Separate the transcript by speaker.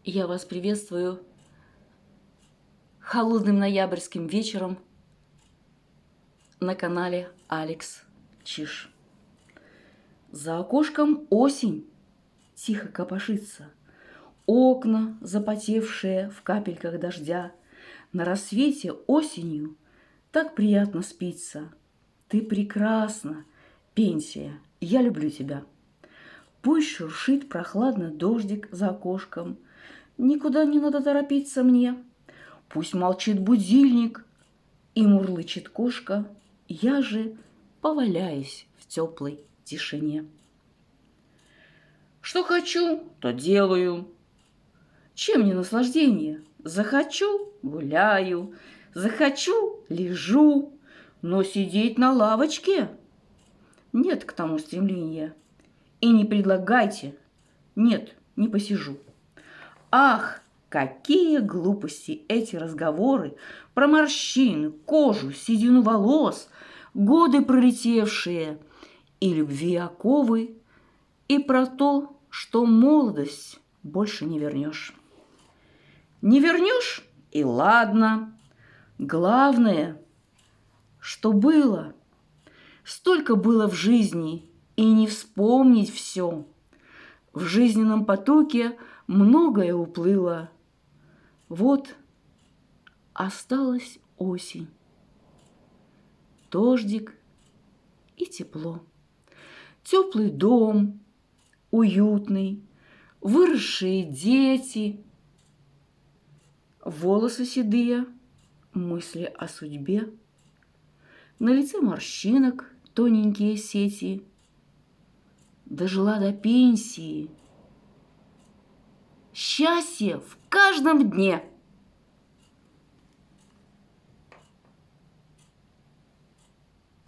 Speaker 1: Я вас приветствую холодным ноябрьским вечером на канале Алекс Чиж. За окошком осень тихо копошится, окна, запотевшие в капельках дождя. На рассвете осенью так приятно спится. Ты прекрасна, пенсия, я люблю тебя. Пусть шуршит прохладно дождик за окошком, никуда не надо торопиться мне. Пусть молчит будильник и мурлычет кошка, я же поваляюсь в теплой тишине. Что хочу, то делаю. Чем не наслаждение? Захочу – гуляю, захочу – лежу, но сидеть на лавочке нет к тому стремления. И не предлагайте, нет, не посижу. Ах, какие глупости эти разговоры про морщины, кожу, седину волос, годы пролетевшие, и любви оковы, и про то, что молодость больше не вернешь. Не вернешь – и ладно. Главное, что было. Столько было в жизни, и не вспомнить все. В жизненном потоке многое уплыло. Вот осталась осень, дождик и тепло. Теплый дом, уютный, выросшие дети, волосы седые, мысли о судьбе, на лице морщинок тоненькие сети. Дожила до пенсии. Счастье в каждом дне.